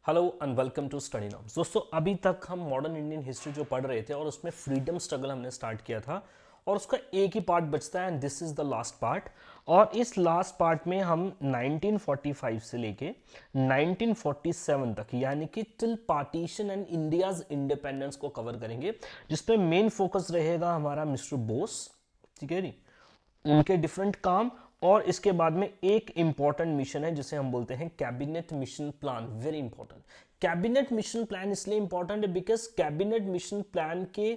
Hello and welcome to study norms. दोस्तों अभी तक हम मॉडर्न इंडियन हिस्ट्री जो पढ़ रहे थे और उसमें फ्रीडम स्ट्रगल हमने स्टार्ट किया था और उसका एक ही पार्ट बचता है and this is the last part. और इस लास्ट पार्ट में हम 1945 से लेके 1947 तक यानी कि till partition and India's independence को कवर करेंगे, जिसपे मेन फोकस रहेगा हमारा मिस्टर बोस, ठीक है जी, उनके डिफरेंट काम। और इसके बाद में एक इंपॉर्टेंट मिशन है जिसे हम बोलते हैं cabinet mission plan. Very important. Cabinet mission plan इसलिए इंपॉर्टेंट है बिकॉज कैबिनेट मिशन प्लान के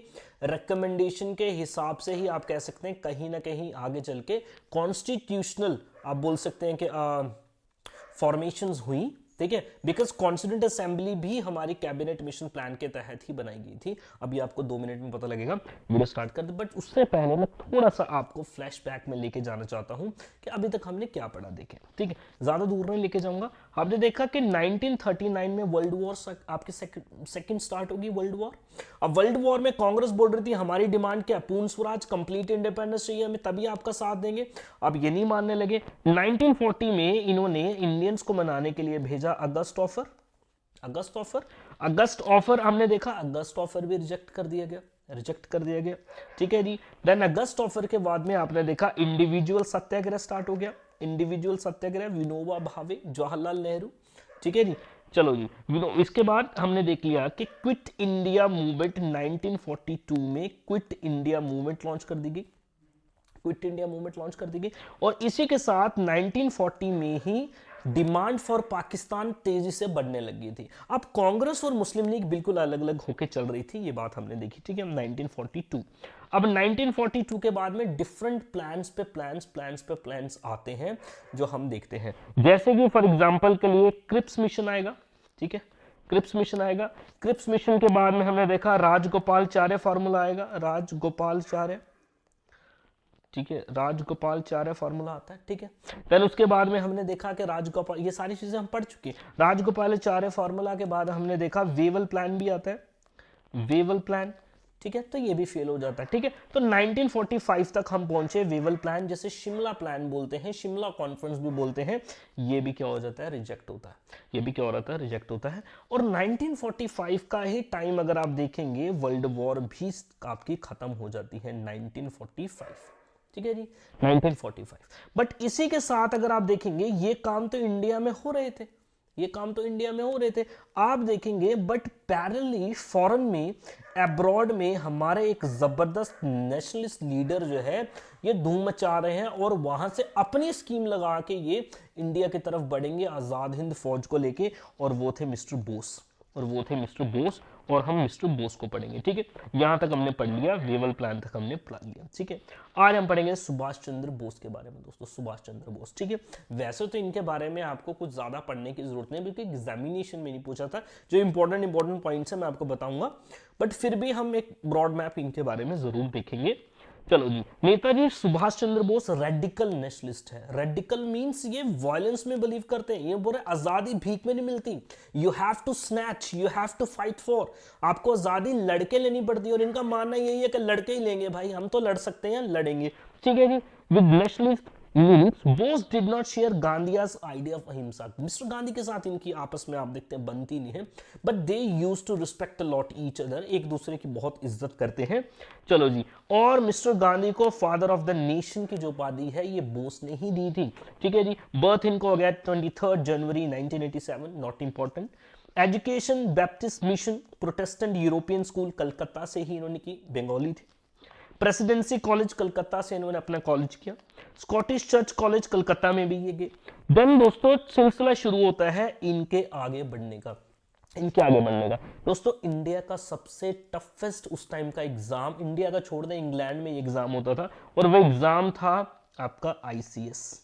रिकमेंडेशन के हिसाब से ही आप कह सकते हैं कहीं ना कहीं आगे चल के कॉन्स्टिट्यूशनल आप बोल सकते हैं कि फॉर्मेशंस हुई, ठीक है, बिकॉज कॉन्स्टिट्यूंट असेंबली भी हमारी कैबिनेट मिशन प्लान के तहत ही बनाई गई थी। अभी आपको 2 मिनट में पता लगेगा, वीडियो स्टार्ट कर दे। बट उससे पहले मैं थोड़ा सा आपको फ्लैशबैक में लेके जाना चाहता हूं कि अभी तक हमने क्या पढ़ा, देखें, ठीक है, ज्यादा दूर नहीं लेके जाऊंगा। आपने देखा कि 1939 में वर्ल्ड वॉर आपके सेकंड स्टार्ट होगी, वर्ल्ड वॉर। अब वर्ल्ड वॉर में कांग्रेस बोल रही थी हमारी डिमांड क्या, पूर्ण स्वराज, कंप्लीट इंडिपेंडेंस चाहिए हमें, तभी आपका साथ देंगे। अब ये नहीं मानने लगे। 1940 में इन्होंने इंडियंस को मनाने के लिए भेजा अगस्त ऑफर। अगस्त ऑफर हमने देखा, अगस्त ऑफर भी रिजेक्ट कर दिया गया, ठीक है जी। देन अगस्त ऑफर के बाद में आपने देखा इंडिविजुअल सत्याग्रह स्टार्ट हो गया। इंडिविजुअल सत्याग्रह, विनोबा भावे, जवाहरलाल नेहरू, ठीक है जी। चलो जी, इसके बाद हमने देख लिया कि क्विट इंडिया मूवमेंट 1942 में क्विट इंडिया मूवमेंट लॉन्च कर दी गई। और इसी के साथ 1940 में ही डिमांड फॉर पाकिस्तान तेजी से बढ़ने लगी थी। अब कांग्रेस और मुस्लिम लीग बिल्कुल अलग अलग होकर चल रही थी, ये बात हमने देखी, ठीक है, 1942। अब 1942 के बाद में डिफरेंट प्लान्स आते हैं जो हम देखते हैं, जैसे कि फॉर एग्जांपल के लिए क्रिप्स मिशन आएगा, ठीक है, क्रिप्स मिशन के बाद में हमने देखा राजगोपालचार्य फार्मूला आएगा, ठीक है, राजगोपालचार्य फार्मूला आता है, ठीक है। देन उसके बाद में हमने देखा कि राजगोपाल, ये सारी चीजें हम पढ़ चुके हैं। राजगोपालचार्य फार्मूला के बाद हमने देखा वेवल प्लान भी आता है, ठीक है, तो ये भी फेल हो जाता है, ठीक है। तो 1945 तक हम पहुंचे। वेवल प्लान, जैसे शिमला प्लान बोलते हैं, शिमला कॉन्फ्रेंस भी बोलते हैं, ये भी क्या हो जाता है, रिजेक्ट होता है। और 1945 का ही टाइम अगर आप देखेंगे, वर्ल्ड वॉर भी आपकी खत्म हो जाती है 1945, ठीक है जी, 1945। बट इसी के साथ अगर आप देखेंगे ये काम तो इंडिया में हो रहे थे, आप देखेंगे। बट पैरेलली फॉरेन में, अब्रॉड में हमारे एक जबरदस्त नेशनलिस्ट लीडर जो है ये धूम मचा रहे हैं और वहां से अपनी स्कीम लगा के ये इंडिया की तरफ बढ़ेंगे आजाद हिंद फौज को लेके, और वो थे मिस्टर बोस, और हम मिस्टर बोस को पढ़ेंगे, ठीक है। यहां तक हमने पढ़ लिया, वेवल प्लान तक हमने पढ़ लिया, ठीक है। आज हम पढ़ेंगे सुभाष चंद्र बोस के बारे में दोस्तों, सुभाष चंद्र बोस, ठीक है। वैसे तो इनके बारे में आपको कुछ ज्यादा पढ़ने की जरूरत नहीं, क्योंकि एग्जामिनेशन में नहीं पूछा था। जो इंपॉर्टेंट पॉइंट्स है मैं आपको बताऊंगा, बट फिर भी हम एक ब्रॉड मैप इनके बारे में जरूर देखेंगे। चलो जी, नेताजी सुभाष चंद्र बोस रेडिकल नेशनलिस्ट है। रेडिकल मींस ये वायलेंस में बिलीव करते हैं, ये बोले आजादी भीख में नहीं मिलती, you have to snatch, you have to fight for, आपको आजादी लड़के लेनी पड़ती है। और इनका मानना यही है कि लड़के ही लेंगे भाई, हम तो लड़ सकते हैं, लड़ेंगे, ठीक है जी। With nationalist Bose did not share Gandhi's idea of ahimsa. Mister Gandhi के साथ इनकी आपस में आप देखते हैं बनती नहीं है, but they use to respect lot each other, एक दूसरे की बहुत इज्जत करते हैं। चलो जी, और मिस्टर गांधी को फादर ऑफ द नेशन की जो उपाधि है ये बोस ने ही दी थी, ठीक है जी। बर्थ इनको हो गया 23 जनवरी 1987, not important. Education Baptist mission Protestant European school Calcutta से ही इन्होंने की, बंगाली थे। प्रेसिडेंसी कॉलेज कलकत्ता से इन्होंने अपना कॉलेज किया। स्कॉटिश चर्च कॉलेज कलकत्ता में भी ये गए। देन दोस्तों सिलसिला शुरू होता है इनके आगे बढ़ने का। दोस्तों इंडिया का सबसे टफेस्ट उस टाइम का एग्जाम, इंडिया का छोड़ दें, इंग्लैंड में एग्जाम होता था, और वो एग्जाम था आपका आईसीएस।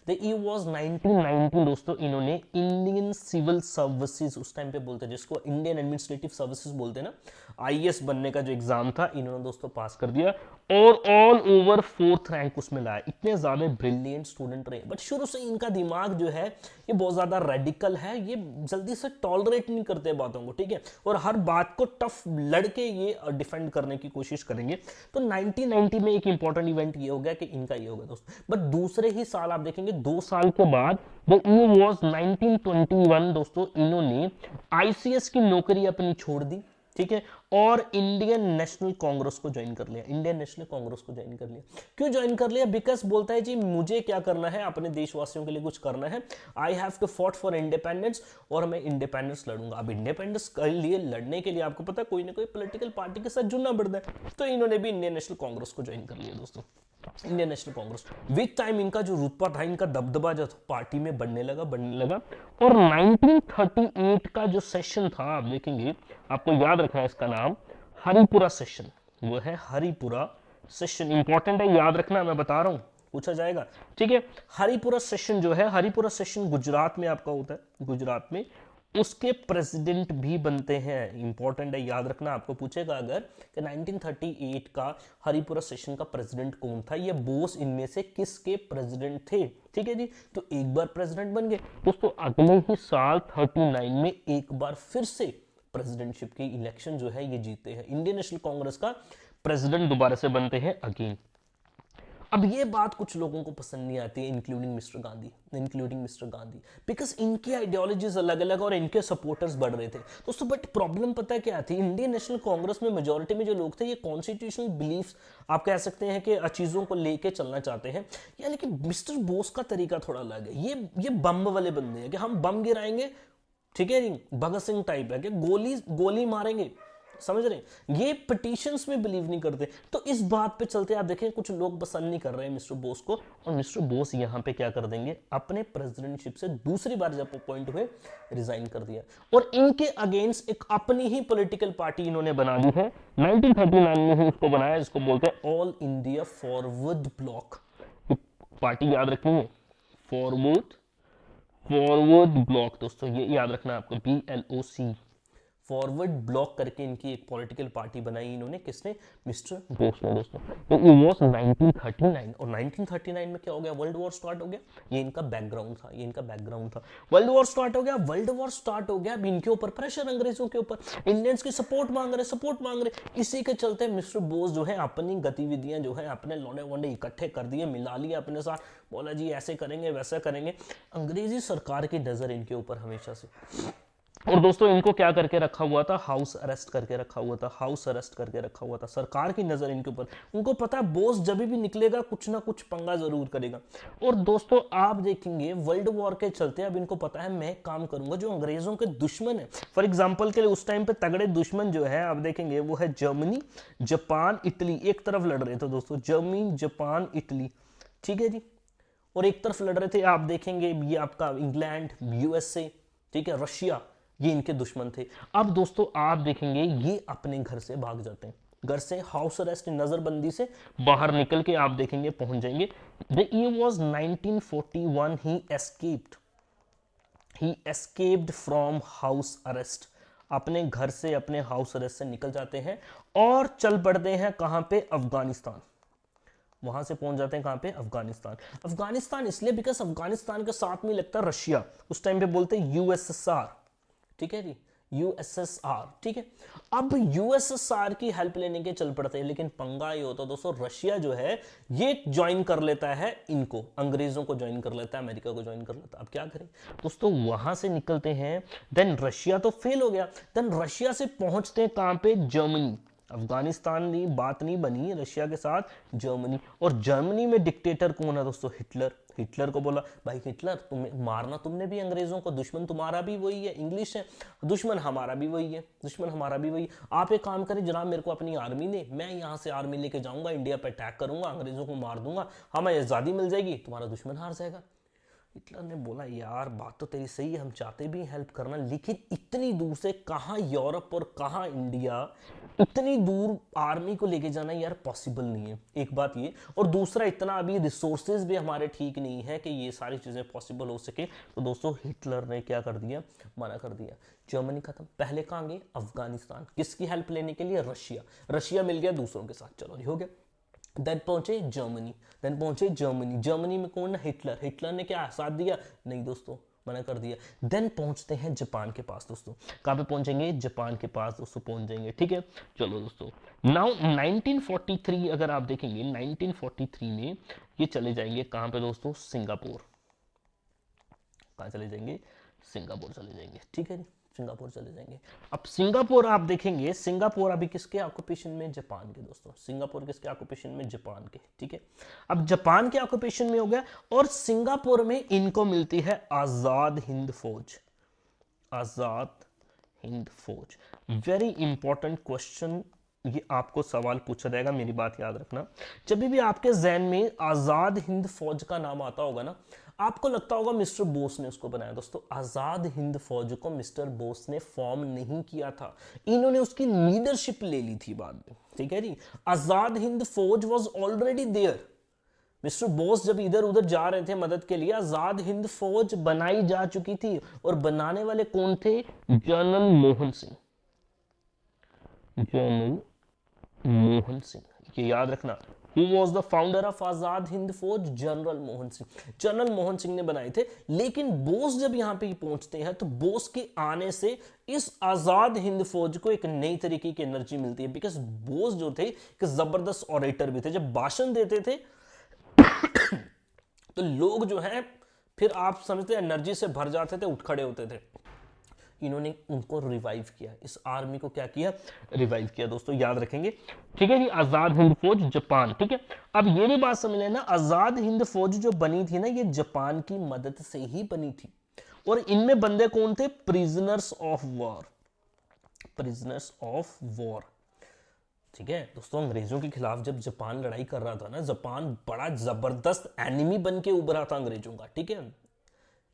द ईयर वाज 1990 दोस्तों। इन्होंने इंडियन सिविल सर्विसेज उस टाइम पे बोलते हैं, जिसको इंडियन एडमिनिस्ट्रेटिव सर्विसेज बोलते हैं ना, आईएएस बनने का जो एग्जाम था इन्होंने दोस्तों पास कर दिया, और ऑल ओवर 4th रैंक उसमें लाया। इतने ज्यादा ब्रिलियंट स्टूडेंट रहे, बट शुरू से इनका दिमाग जो है ये बहुत ज्यादा रेडिकल है, ये जल्दी से टॉलरेट नहीं करते बातों को, ठीक है, और हर बात को टफ लड़के ये डिफेंड करने की कोशिश करेंगे। तो 1990 में एक इंपॉर्टेंट इवेंट ये हो गया कि इनका ये हो गया दोस्तों। बट दूसरे ही साल आप देखेंगे 2 साल के बाद द ईयर वाज 1921 दोस्तों, इन्होंने आईसीएस की नौकरी अपनी छोड़ दी, ठीक है, और इंडियन नेशनल कांग्रेस को ज्वाइन कर लिया। इंडियन नेशनल कांग्रेस को ज्वाइन कर लिया। क्यों ज्वाइन कर लिया? बिकॉज बोलता है जी मुझे क्या करना है, अपने देशवासियों के लिए कुछ करना है, I have to fought for independence, और मैं इंडिपेंडेंस लड़ूंगा। अब इंडिपेंडेंस के लिए लड़ने के लिए आपको पता है कोई ना कोई पॉलिटिकल पार्टी के साथ जुड़ना पड़ता है, तो इन्होंने भी इंडियन नेशनल कांग्रेस को ज्वाइन कर लिया दोस्तों, Indian national Congress. With time इनका जो रुतबा था, इनका दबदबा जो था पार्टी में बढ़ने लगा। और 1938 का जो सेशन था आप देखेंगे, आपको याद रखना है इसका नाम हरिपुरा सेशन, वो है हरिपुरा सेशन। इंपॉर्टेंट है, याद रखना, मैं बता रहा हूं पूछा जाएगा, ठीक है। हरिपुरा सेशन जो है, हरिपुरा सेशन गुजरात में आपका होता है, गुजरात में। उसके प्रेसिडेंट भी बनते हैं, इंपॉर्टेंट है, याद रखना, आपको पूछेगा अगर कि 1938 का हरिपुरा सेशन का प्रेसिडेंट कौन था, ये बोस इनमें से किसके प्रेसिडेंट थे, ठीक है जी। तो एक बार प्रेसिडेंट बन गए दोस्तों, अगले ही साल 39 में एक बार फिर से प्रेसिडेंटशिप की इलेक्शन जो है ये जीते हैं। इंडियन नेशनल कांग्रेस का प्रेसिडेंट दोबारा से बनते हैं अगेन। अब ये बात कुछ लोगों को पसंद नहीं आती है, इंक्लूडिंग मिस्टर गांधी, बिकॉज इनकी आइडियोलॉजीज अलग अलग और इनके सपोर्टर्स बढ़ रहे थे दोस्तों। बट प्रॉब्लम पता है क्या थी, इंडियन नेशनल कांग्रेस में मेजोरिटी में जो लोग थे ये कॉन्स्टिट्यूशनल बिलीफ्स आप कह सकते हैं कि चीजों को लेके चलना चाहते हैं, यानी कि मिस्टर बोस का तरीका थोड़ा अलग है। ये बम वाले बंदे हैं कि हम बम गिराएंगे, ठीक है जी, भगत सिंह टाइप है कि गोली मारेंगे, समझ रहे। ये पिटीशंस में बिलीव नहीं करते, तो इस बात पे चलते आप देखें कुछ लोग पसंद नहीं कर रहे हैं मिस्टर बोस को, और मिस्टर बोस यहां पे क्या कर देंगे, अपने प्रेसिडेंटशिप से दूसरी बार जब अपॉइंट हुए रिजाइन कर दिया, और इनके अगेंस्ट एक अपनी ही पॉलिटिकल पार्टी इन्होंने बना दी है। 1939 में ही इसको बनाया, जिसको बोलते हैं all India forward block. Party याद रखनी है, फॉरवर्ड ब्लॉक दोस्तों, ये याद रखना आपको, BLOC, फॉरवर्ड ब्लॉक करके इनकी एक पॉलिटिकल पार्टी बनाई इन्होंने, किसने, मिस्टर बोस ने दोस्तों। तो ये वाज 1939, और 1939 में क्या हो गया, वर्ल्ड वॉर स्टार्ट हो गया। ये इनका बैकग्राउंड था, वर्ल्ड वॉर स्टार्ट हो गया। अब इनके ऊपर प्रेशर, अंग्रेजों के ऊपर, इंडियंस की सपोर्ट मांग रहे। इसी के चलते मिस्टर बोस जो है अपनी गतिविधियां जो है, अपने लौंडे वोंडे इकट्ठे कर दिए, मिला लिए अपने साथ, बोला जी ऐसे करेंगे वैसा करेंगे। अंग्रेजी सरकार की नजर इनके ऊपर हमेशा से, और दोस्तों इनको क्या करके रखा हुआ था, हाउस अरेस्ट करके रखा हुआ था, सरकार की नजर इनके ऊपर। उनको पता है बोस जब भी निकलेगा कुछ ना कुछ पंगा जरूर करेगा। और दोस्तों आप देखेंगे वर्ल्ड वॉर के चलते अब इनको पता है मैं काम करूंगा, जो अंग्रेजों के दुश्मन है, फॉर एग्जाम्पल के लिए उस टाइम पे तगड़े दुश्मन जो है आप देखेंगे वो है जर्मनी, जापान, इटली। एक तरफ लड़ रहे थे दोस्तों जर्मनी, जापान, इटली, ठीक है जी, और एक तरफ लड़ रहे थे आप देखेंगे ये आपका इंग्लैंड, USA, ठीक है, रशिया, ये इनके दुश्मन थे। अब दोस्तों आप देखेंगे ये अपने घर से भाग जाते हैं, घर से हाउस अरेस्ट, नजरबंदी से बाहर निकल के आप देखेंगे पहुंच जाएंगे। The year was 1941, he escaped from house arrest, अपने घर से, अपने हाउस अरेस्ट से निकल जाते हैं और चल पड़ते हैं कहां पे, अफगानिस्तान। वहां से पहुंच जाते हैं कहां पे, अफगानिस्तान इसलिए बिकॉज अफगानिस्तान के साथ में लगता है रशिया, उस टाइम पे बोलते हैं USSR, ठीक है जी, USSR, ठीक है। अब USSR की हेल्प लेने के चल पड़ते हैं, लेकिन पंगा ये होता है दोस्तों, रशिया जो है ये ज्वाइन कर लेता है इनको, अंग्रेजों को ज्वाइन कर लेता है, अमेरिका को ज्वाइन कर लेता है। अब क्या करें दोस्तों, वहां से निकलते हैं, देन रशिया तो फेल हो गया, देन रशिया से पहुंचते हैं कहां पे, जर्मनी। अफगानिस्तान की बात नहीं बनी रशिया के साथ, जर्मनी, और जर्मनी में डिक्टेटर कौन है दोस्तों, हिटलर को बोला भाई हिटलर तुम्हें मारना, तुमने भी अंग्रेजों को, दुश्मन तुम्हारा भी वही है, इंग्लिश है, दुश्मन हमारा भी वही है, आप एक काम करें जनाब, मेरे को अपनी आर्मी ने, मैं यहाँ से आर्मी लेके जाऊंगा, इंडिया पे अटैक करूंगा, अंग्रेजों को मार दूंगा, हमें आजादी मिल जाएगी, तुम्हारा दुश्मन हार जाएगा। हिटलर ने बोला यार बात तो तेरी सही है, हम चाहते भी हेल्प करना, लेकिन इतनी दूर से कहाँ यूरोप और कहाँ इंडिया, इतनी दूर आर्मी को लेके जाना यार पॉसिबल नहीं है, एक बात ये, और दूसरा इतना अभी रिसोर्सेज भी हमारे ठीक नहीं है कि ये सारी चीजें पॉसिबल हो सके। तो दोस्तों हिटलर ने क्या कर दिया, मना कर दिया, जर्मनी खत्म। पहले कहाँ गए, अफगानिस्तान, किसकी हेल्प लेने के लिए, रशिया मिल गया दूसरों के साथ, चलो जी हो गया। देन पहुंचे जर्मनी, जर्मनी में कौन है, हिटलर ने क्या साथ दिया, नहीं दोस्तों, मना कर दिया। देन पहुंचते हैं जापान के पास दोस्तों। कहाँ पे पहुंचेंगे? जापान के पास दोस्तों पहुंच जाएंगे, ठीक है। चलो दोस्तों, नाउ 1943 अगर आप देखेंगे, 1943 में ये चले जाएंगे कहाँ पे दोस्तों? सिंगापुर। कहाँ चले जाएंगे? सिंगापुर चले जाएंगे, ठीक है जी, सिंगापुर चले जाएंगे। अब सिंगापुर आप देखेंगे, सिंगापुर अभी किसके ऑक्यूपेशन में? जापान के दोस्तों। सिंगापुर किसके ऑक्यूपेशन में? जापान के, ठीक है। अब जापान के ऑक्यूपेशन में हो गया और सिंगापुर में इनको मिलती है आजाद हिंद फौज। आजाद हिंद फौज, वेरी इंपॉर्टेंट क्वेश्चन, ये आपको सवाल पूछा जाएगा, मेरी बात याद रखना। जब भी आपके जहन में आजाद हिंद फौज का नाम आता होगा ना, आपको लगता होगा मिस्टर बोस ने उसको बनाया। दोस्तों, आजाद हिंद फौज को मिस्टर बोस ने फॉर्म नहीं किया था, इन्होंने उसकी लीडरशिप ले ली थी बाद में, ठीक है जी। Azad Hind Fauj was already there. Mister Bose जब इधर उधर जा रहे थे मदद के लिए, आजाद हिंद फौज बनाई जा चुकी थी। और बनाने वाले कौन थे? जनरल मोहन सिंह। जनरल मोहन सिंह, ये याद रखना। Who was the founder of आजाद हिंद फौज? जनरल मोहन सिंह। जनरल मोहन सिंह ने बनाए थे। लेकिन बोस जब यहां पे पहुंचते हैं तो बोस के आने से इस आजाद हिंद फौज को एक नई तरीके की एनर्जी मिलती है। बिकॉज बोस जो थे एक जबरदस्त ऑरेटर भी थे, जब भाषण देते थे तो लोग जो है फिर आप समझते एनर्जी से भर जाते थे, उठ खड़े होते थे। इन्होंने उनको रिवाइव किया, इस आर्मी को क्या किया? रिवाइव किया दोस्तों, याद रखेंगे, ठीक है जी। आजाद हिंद फौज जापान, ठीक है। अब ये भी बात समझ लेना, आजाद हिंद फौज जो बनी थी ना, ये जापान की मदद से ही बनी थी। और इनमें बंदे कौन थे? Prisoners of war. Prisoners of war, ठीक है दोस्तों। अंग्रेजों के खिलाफ जब जापान लड़ाई कर रहा था ना, जापान बड़ा जबरदस्त एनिमी बन के उभरा था अंग्रेजों का, ठीक है,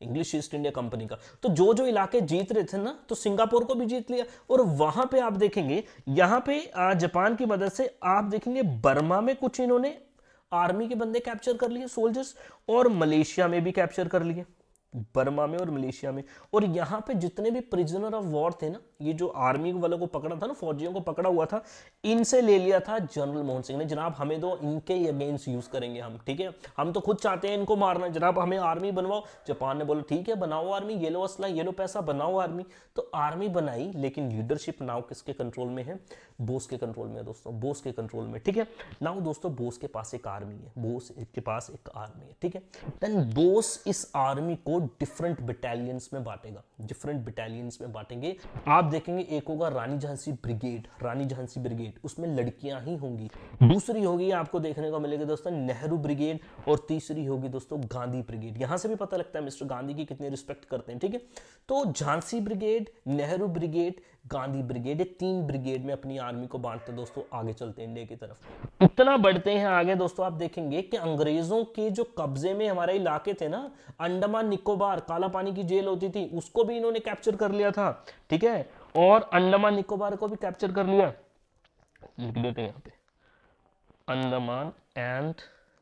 इंग्लिश ईस्ट इंडिया कंपनी का। तो जो जो इलाके जीत रहे थे ना, तो सिंगापुर को भी जीत लिया। और वहां पे आप देखेंगे, यहां पे जापान की मदद से आप देखेंगे बर्मा में कुछ इन्होंने आर्मी के बंदे कैप्चर कर लिए, सोल्जर्स, और मलेशिया में भी कैप्चर कर लिए, बर्मा में और मलेशिया में। और यहां पे जितने भी प्रिजनर ऑफ वॉर थे ना, ये जो आर्मी वालों को पकड़ा था ना, फौजियों को पकड़ा हुआ था, इनसे ले लिया था जनरल मोहन सिंह ने। जनाब हमें दो, इनके अगेंस्ट यूज करेंगे हम, ठीक है। हम तो खुद चाहते हैं इनको मारना, जनाब हमें आर्मी बनवाओ। जापान ने बोला ठीक है बनाओ आर्मी, ये लो असला, ये लो पैसा, बनाओ आर्मी। तो आर्मी बनाई, लेकिन लीडरशिप नाउ किसके कंट्रोल में है? बोस के कंट्रोल में है दोस्तों, बोस के कंट्रोल में, ठीक है। नाउ दोस्तों, बोस के पास एक आर्मी है, बोस के पास एक आर्मी है, ठीक है। देन बोस इस आर्मी को डिफरेंट बटालियंस में बांटेगा, डिफरेंट बटालियंस में बांटेंगे। आप देखेंगे एक होगा रानी झांसी ब्रिगेड, रानी झांसी ब्रिगेड, उसमें लड़कियां ही होंगी। दूसरी होगी, आपको देखने को मिलेगी दोस्तों नेहरू ब्रिगेड, और तीसरी होगी दोस्तों गांधी ब्रिगेड। यहां से भी पता लगता है मिस्टर गांधी की कितनी रिस्पेक्ट करते हैं, ठीक है। तो Jhansi brigade, Nehru brigade, Gandhi brigade, ये 3 ब्रिगेड में अपनी आर्मी को बांटते दोस्तों आगे चलते हैं इंडिया की तरफ। इतना बढ़ते हैं आगे दोस्तों, आप देखेंगे कि अंग्रेजों के जो कब्जे में हमारे इलाके थे ना, अंडमान निकोबार, काला पानी की जेल होती थी, उसको भी इन्होंने कैप्चर कर लिया था, ठीक है। और अंडमान निकोबार को भी कैप्चर कर लिया, लिख देते हैं यहाँ पे अंडमान एंड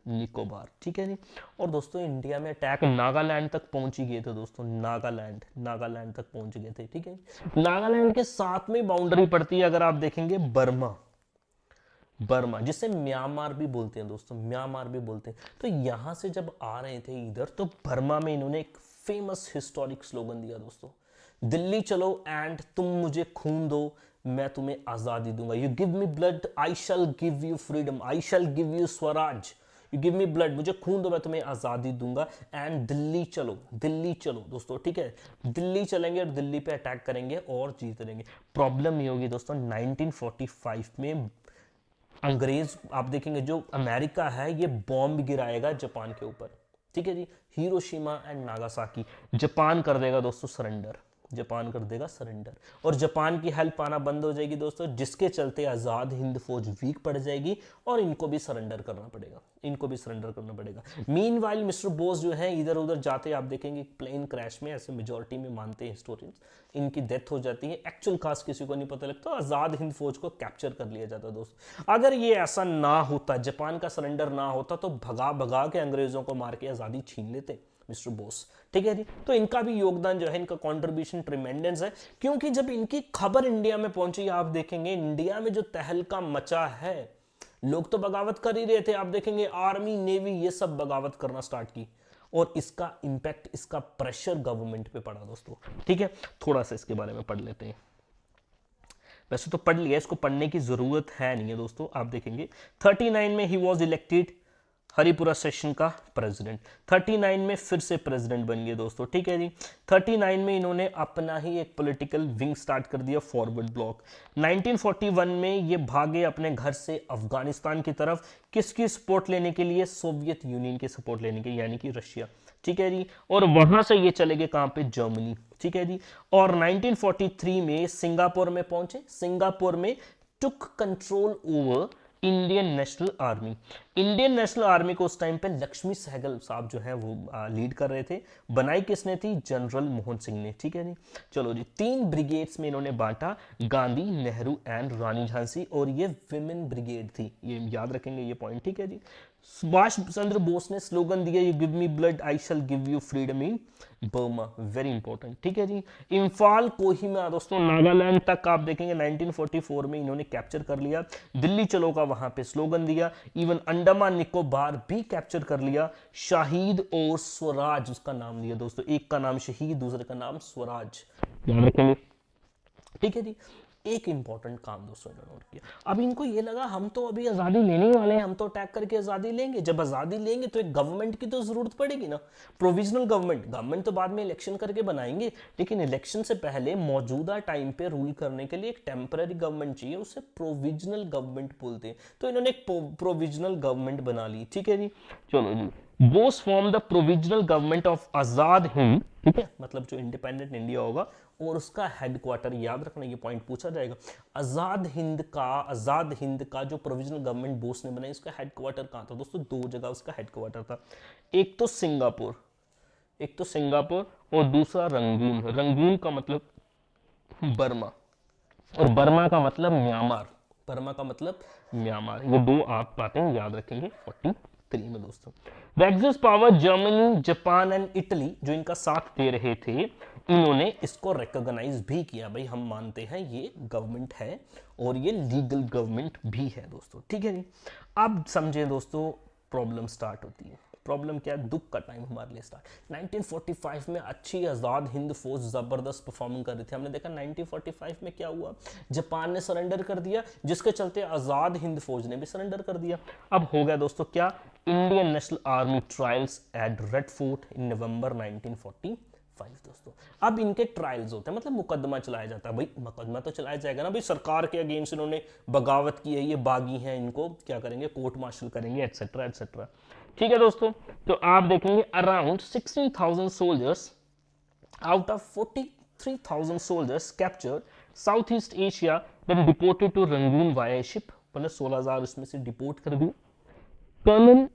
निकोबार, ठीक है जी। और दोस्तों इंडिया में अटैक नागालैंड तक पहुंच ही गए थे दोस्तों, नागालैंड तक पहुंच गए थे, ठीक है। नागालैंड के साथ में बाउंड्री पड़ती है, अगर आप देखेंगे बर्मा, जिसे म्यांमार भी बोलते हैं दोस्तों, म्यांमार भी बोलते हैं। तो यहां से जब आ रहे थे इधर, तो बर्मा में इन्होंने एक फेमस हिस्टोरिक स्लोगन दिया दोस्तों, दिल्ली चलो एंड तुम मुझे खून दो, मैं तुम्हें आजादी दूंगा। You give me blood, I shell give you freedom, I shell give you Swaraj. You give me blood, मुझे खून दो, मैं तुम्हें आजादी दूंगा। एंड दिल्ली चलो दोस्तों, ठीक है। दिल्ली चलेंगे और दिल्ली पे अटैक करेंगे और जीत लेंगे। प्रॉब्लम ये होगी दोस्तों, 1945 में अंग्रेज, आप देखेंगे जो अमेरिका है, ये बॉम्ब गिराएगा जापान के ऊपर, ठीक है जी। हिरोशिमा एंड नागासाकी, जापान कर देगा दोस्तों सरेंडर, जापान कर देगा सरेंडर। और जापान की हेल्प आना बंद हो जाएगी दोस्तों, जिसके चलते आजाद हिंद फौज वीक पड़ जाएगी और इनको भी सरेंडर करना पड़ेगा, मीनवाइल मिस्टर बोस जो है इधर उधर जाते, आप देखेंगे प्लेन क्रैश में, ऐसे मेजॉरिटी में मानते हैं हिस्टोरियंस, इनकी डेथ हो जाती है। एक्चुअल कास्ट किसी को नहीं पता लगता, आजाद हिंद फौज को कैप्चर कर लिया जाता दोस्तों। अगर ये ऐसा ना होता, जापान का सरेंडर ना होता, तो भगा के अंग्रेजों को मार के आजादी छीन लेते मिस्टर बोस, ठीक है जी। तो इनका भी योगदान जो है, इनका कंट्रीब्यूशन ट्रिमेंडस है, क्योंकि जब इनकी खबर इंडिया में पहुंची, आप देखेंगे इंडिया में जो तहलका मचा है, लोग तो बगावत कर ही रहे थे, आप देखेंगे आर्मी नेवी ये सब बगावत करना स्टार्ट की। और इसका इंपैक्ट, इसका प्रेशर गवर्नमेंट पे पड़ा दोस्तों। ठीक है, थोड़ा सा इसके बारे में पढ़ लेते हैं। वैसे तो पढ़ लिया, इसको पढ़ने की जरूरत है नहीं है दोस्तों। आप देखेंगे 39 में he was elected Haripura session का प्रेसिडेंट। 39 में फिर से प्रेसिडेंट बन गए दोस्तों। ठीक है जी। 39 में इन्होंने अपना ही एक पॉलिटिकल विंग स्टार्ट कर दिया, फॉरवर्ड ब्लॉक। 1941 में ये भागे अपने घर से अफगानिस्तान की तरफ, किसकी सपोर्ट लेने के लिए? सोवियत यूनियन की सपोर्ट लेने के, यानी कि रशिया। ठीक है जी। और वहां से ये चले गए कहां पे? जर्मनी। ठीक है जी। और 1943 में सिंगापुर में पहुंचे। सिंगापुर में टुक control over Indian national army. Indian national army को उस टाइम पे लक्ष्मी सहगल साहब जो है वो लीड कर रहे थे। बनाई किसने थी? जनरल मोहन सिंह ने। ठीक है जी। चलो जी, 3 ब्रिगेड्स में इन्होंने बांटा, गांधी, नेहरू एंड रानी झांसी, और ये विमेन ब्रिगेड थी, ये याद रखेंगे ये पॉइंट। ठीक है जी। सुभाष चंद्र बोस ने स्लोगन दिया, you give me blood I shell give you freedom in Burma, very important. ठीक है जी। इम्फाल, कोहिमा दोस्तों, नागालैंड तक आप देखेंगे 1944 में इन्होंने कैप्चर कर लिया। दिल्ली चलो का वहां पे स्लोगन दिया। इवन अंडमान निकोबार भी कैप्चर कर लिया। शाहिद और स्वराज उसका नाम दिया दोस्तों, एक का नाम शहीद, दूसरे का नाम स्वराज, याद रखेंगे। ठीक है जी। एक इंपॉर्टेंट काम दोस्तों इन्होंने नोट किया। अब इनको ये लगा हम तो अभी आजादी लेने ही वाले हैं, हम तो अटैक करके आजादी लेंगे। जब आजादी लेंगे तो एक गवर्नमेंट की तो जरूरत पड़ेगी ना, प्रोविजनल गवर्नमेंट तो बाद में इलेक्शन करके बनाएंगे, लेकिन इलेक्शन से पहले मौजूदा टाइम पे रूल करने के लिए एक टेम्पररी गवर्नमेंट चाहिए, उसे प्रोविजनल गवर्नमेंट बोलते हैं। तो इन्होंने एक प्रोविजनल गवर्नमेंट बना ली। ठीक है जी। चलो जी। Bose form the provisional government of Azad Hind, ठीक है, मतलब जो इंडिपेंडेंट इंडिया होगा, और उसका हेडक्वार्टर, याद रखना ये पॉइंट पूछा जाएगा, आजाद हिंद का जो प्रोविजनल गवर्नमेंट बोस ने बनाई, उसका हेडक्वार्टर कहां था दोस्तों? 2 जगह उसका हेडक्वार्टर था। एक तो सिंगापुर और दूसरा रंगून। रंगून का मतलब बर्मा, और बर्मा का मतलब म्यांमार। ये 2 आप बातें याद रखेंगे 43 में दोस्तों। The axis power Germany, Japan and Italy जो इनका साथ दे रहे थे, इन्होंने इसको रिकॉग्नाइज भी किया, भाई हम मानते हैं ये गवर्नमेंट है और ये लीगल गवर्नमेंट भी है दोस्तों। ठीक है जी। अब समझे दोस्तों, प्रॉब्लम स्टार्ट होती है। प्रॉब्लम क्या है? दुख का टाइम हमारे लिए स्टार्ट। 1945 में अच्छी आज़ाद हिंद फौज ज़बरदस्त परफॉर्मिंग कर रही थी। हमने देखा 1945 में क्या हुआ, जापान ने सरेंडर कर दिया, जिसके चलते आज़ाद हिंद फौज ने भी सरेंडर कर दिया। अब हो गया दोस्तों क्या? Indian national army trials at red fort in November 1945 दोस्तों। अब इनके ट्रायल्स होते हैं, मतलब मुकदमा चलाया जाता है। भाई मुकदमा तो चलाया जाएगा ना, भाई सरकार के अगेंस्ट इन्होंने बगावत की है, ये बागी हैं, इनको क्या करेंगे? कोर्ट मार्शल करेंगे, एटसेट्रा एटसेट्रा। ठीक है दोस्तों। तो आप देखेंगे around 16,000 soldiers out of 43,000 soldiers captured south east Asia, then deported to Rangoon via ship, मतलब 16,000 उसमें से डिपोर्ट कर दी। Colonel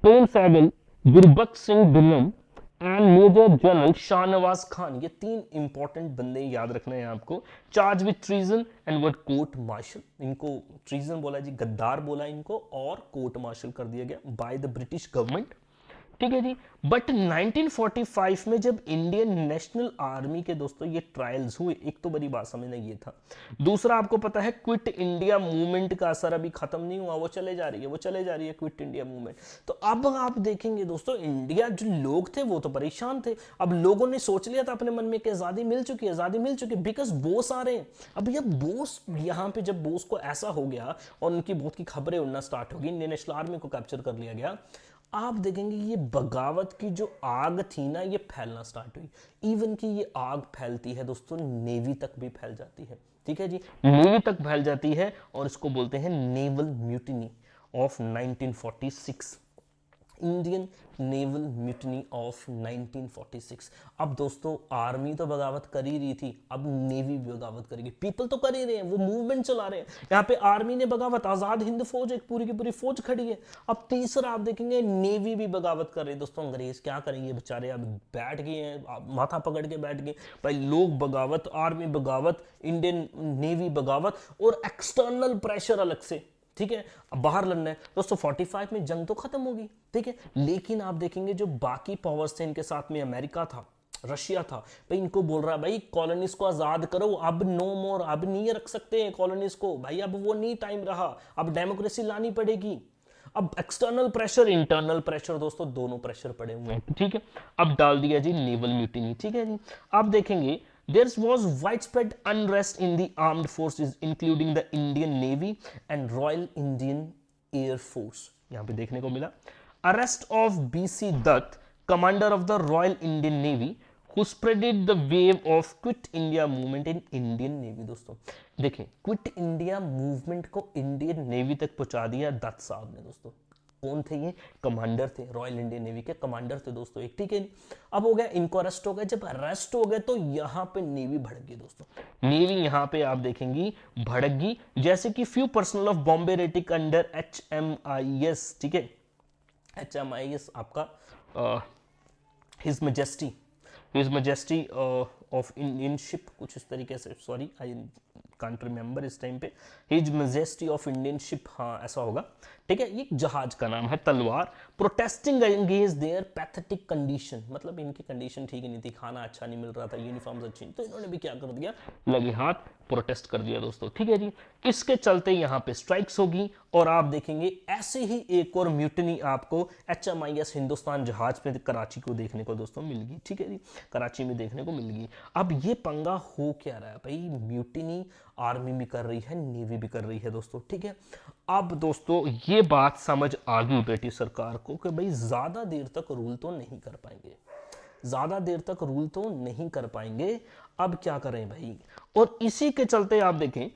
Prem Sahgal, Gurbaksh Singh Dhillon and major general Shahnawaz Khan, ये 3 इंपॉर्टेंट बंदे याद रखना है आपको। Charge with treason and word court martial, इनको ट्रीजन बोला जी, गद्दार बोला इनको, और कोर्ट मार्शल कर दिया गया बाय द ब्रिटिश गवर्नमेंट। ठीक है जी। बट 1945 में जब इंडियन नेशनल आर्मी के दोस्तों ये ट्रायल्स हुए, एक तो बड़ी बात समझना ये था, दूसरा आपको पता है क्विट इंडिया मूवमेंट का असर अभी खत्म नहीं हुआ, वो चले जा रही है क्विट इंडिया मूवमेंट। तो अब आप देखेंगे दोस्तों, इंडिया जो लोग थे वो तो परेशान थे। अब लोगों ने सोच लिया था अपने मन में कि आजादी मिल चुकी, बिकॉज बोस आ रहे हैं। अब ये बोस, यहाँ पे जब बोस को ऐसा हो गया और उनकी बहुत की खबरें उड़ना स्टार्ट होगी, इंडियन नेशनल आर्मी को कैप्चर कर लिया गया, आप देखेंगे ये बगावत की जो आग थी ना, ये फैलना स्टार्ट हुई। इवन की ये आग फैलती है दोस्तों, नेवी तक भी फैल जाती है। ठीक है जी, नेवी तक फैल जाती है, और इसको बोलते हैं naval mutiny of 1946, Indian naval mutiny of 1946। अब दोस्तों आर्मी तो बगावत कर ही रही थी, अब नेवी भी बगावत करेगी। पीपल तो कर ही रहे हैं, वो मूवमेंट चला रहे हैं। यहाँ पे आर्मी ने बगावत, आजाद हिंद फौज एक पूरी की पूरी फौज खड़ी है। अब तीसरा आप देखेंगे नेवी भी बगावत कर रही है दोस्तों। अंग्रेज क्या करेंगे बेचारे, अब बैठ गए हैं, माथा पकड़ के बैठ गए भाई। लोग बगावत, आर्मी बगावत, इंडियन नेवी बगावत, और एक्सटर्नल प्रेशर अलग से। ठीक है, अब बाहर लड़ना है दोस्तों। 45 में जंग तो खत्म होगी, ठीक है, लेकिन आप देखेंगे जो बाकी पावर्स थे इनके साथ में, अमेरिका था, रशिया था, भाई इनको बोल रहा है भाई कॉलोनीज को आजाद करो, अब नो मोर, अब नहीं रख सकते हैं कॉलोनीज को भाई, अब वो नहीं टाइम रहा, अब डेमोक्रेसी लानी पड़ेगी। अब एक्सटर्नल प्रेशर, इंटरनल प्रेशर दोस्तों, दोनों प्रेशर पड़े हुए हैं, ठीक है। अब डाल दिया जी नेवल म्यूटिनी, ठीक है जी। आप देखेंगे there was widespread unrest in the armed forces including the Indian Navy and Royal Indian Air Force। यहां पे देखने को मिला arrest of BC Dutt, commander of the Royal Indian Navy, who spreaded the wave of quit India movement in Indian Navy। दोस्तों देखिए, quit India movement को Indian navy तक पहुंचा दिया दत्त साहब ने। दोस्तों कौन थे ये? कमांडर थे, रॉयल इंडियन नेवी के कमांडर थे दोस्तों एक, ठीक है। अब हो गया, इनको अरेस्ट हो गए। जब अरेस्ट हो गए तो यहां पे नेवी भड़क गई दोस्तों। नेवी यहां पे आप देखेंगी भड़क गई, जैसे कि few personal of Bombay retic under HMIS, ठीक है। HMIS आपका his majesty of Indian ship, कुछ इस तरीके से, सॉरी आई कांट रिमेंबर इस टाइम पे, his majesty of Indian ship, हाँ ऐसा होगा, ठीक है। ये जहाज का नाम है तलवार। Protesting against their pathetic condition, मतलब इनकी कंडीशन ठीक नहीं थी, खाना अच्छा नहीं मिल रहा था, यूनिफॉर्म्स अच्छी, तो इन्होंने भी क्या कर दिया, लगे हाथ प्रोटेस्ट कर दिया दोस्तों, ठीक है जी। इसके चलते यहाँ पे स्ट्राइक्स होगी और आप देखेंगे ऐसे ही एक और म्यूटनी आपको HMIS हिंदुस्तान जहाज पे कराची को देखने को दोस्तों मिल गई, ठीक है जी, कराची में देखने को मिल गई। अब ये पंगा हो क्या रहा है भाई, म्यूटनी आर्मी भी कर रही है, नेवी भी कर रही है दोस्तों, ठीक है। अब दोस्तों ये बात समझ आ गई ब्रिटिश सरकार को कि भाई ज्यादा देर तक रूल तो नहीं कर पाएंगे, ज्यादा देर तक रूल तो नहीं कर पाएंगे, अब क्या करें भाई। और इसी के चलते आप देखें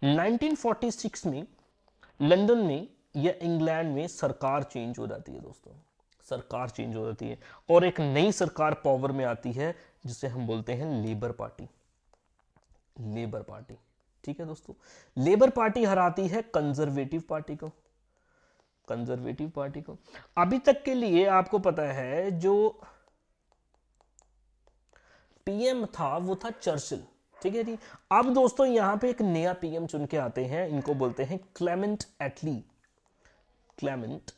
1946 में लंदन में या इंग्लैंड में सरकार चेंज हो जाती है दोस्तों, सरकार चेंज हो जाती है और एक नई सरकार पावर में आती है जिसे हम बोलते हैं लेबर पार्टी, लेबर पार्टी, ठीक है दोस्तों। लेबर पार्टी हराती है कंजर्वेटिव पार्टी को, कंजर्वेटिव पार्टी को। अभी तक के लिए आपको पता है जो पीएम था वो था चर्चिल, ठीक है जी। अब दोस्तों यहां पे एक नया पीएम चुन के आते हैं, इनको बोलते हैं क्लेमेंट एटली, क्लेमेंट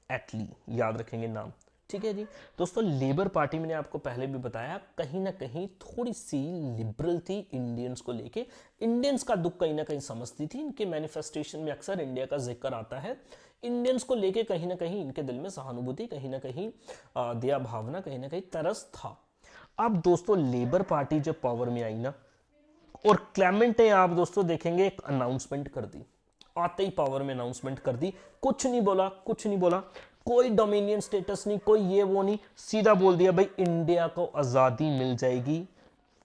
एटली, याद रखेंगे नाम, ठीक है जी। दोस्तों लेबर पार्टी मैंने आपको पहले भी बताया कहीं ना कहीं थोड़ी सी लिबरल थी इंडियंस को लेके, इंडियंस का दुख कहीं ना कहीं समझती थी, इनके मैनिफेस्टेशन में अक्सर इंडिया का जिक्र आता है, इंडियंस को लेके कहीं ना कहीं इनके दिल में सहानुभूति, कहीं ना कहीं दया भावना, कहीं ना कहीं तरस था। अब दोस्तों लेबर पार्टी जब पावर में आई ना, और क्लेमेंट ने आप दोस्तों देखेंगे एक अनाउंसमेंट कर दी, आते ही पावर में अनाउंसमेंट कर दी, कुछ नहीं बोला, कुछ नहीं बोला, कोई डोमिनियन स्टेटस नहीं, कोई ये वो नहीं, सीधा बोल दिया भाई इंडिया को आजादी मिल जाएगी,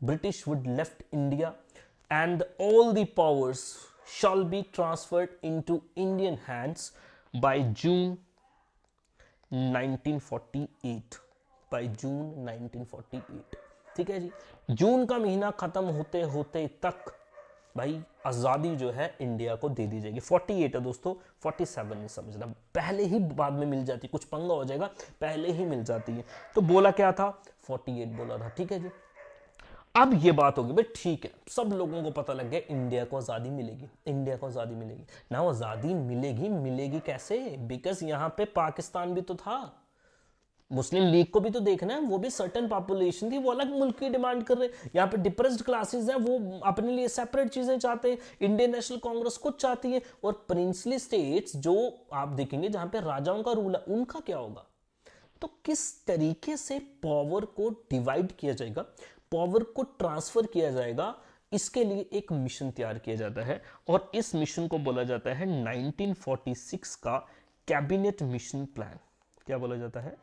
British would left India and all the powers shall be transferred into Indian hands bye June 1948, bye June 1948, ठीक है जी। जून का महीना खत्म होते होते तक भाई आजादी जो है इंडिया को दे दी जाएगी। 48 है दोस्तों, 47 नहीं समझना, पहले ही बाद में मिल जाती, कुछ पंगा हो जाएगा, पहले ही मिल जाती है। तो बोला क्या था, 48 बोला था, ठीक है जी। अब ये बात होगी भाई, ठीक है, सब लोगों को पता लग गया इंडिया को आजादी मिलेगी, इंडिया को आजादी मिलेगी ना। आजादी मिलेगी, मिलेगी कैसे, बिकॉज यहां पे पाकिस्तान भी तो था, मुस्लिम लीग को भी तो देखना है, वो भी सर्टेन पॉपुलेशन थी, वो अलग मुल्क की डिमांड कर रहे हैं। यहाँ पे डिप्रेस्ड क्लासेस हैं, वो अपने लिए सेपरेट चीजें चाहते हैं, इंडियन नेशनल कांग्रेस कुछ चाहती है, और प्रिंसली स्टेट्स जो आप देखेंगे जहां पे राजाओं का रूल है उनका क्या होगा। तो किस तरीके से पावर को डिवाइड किया जाएगा, पावर को ट्रांसफर किया जाएगा, इसके लिए एक मिशन तैयार किया जाता है, और इस मिशन को बोला जाता है 1946 का कैबिनेट मिशन प्लान। क्या बोला जाता है,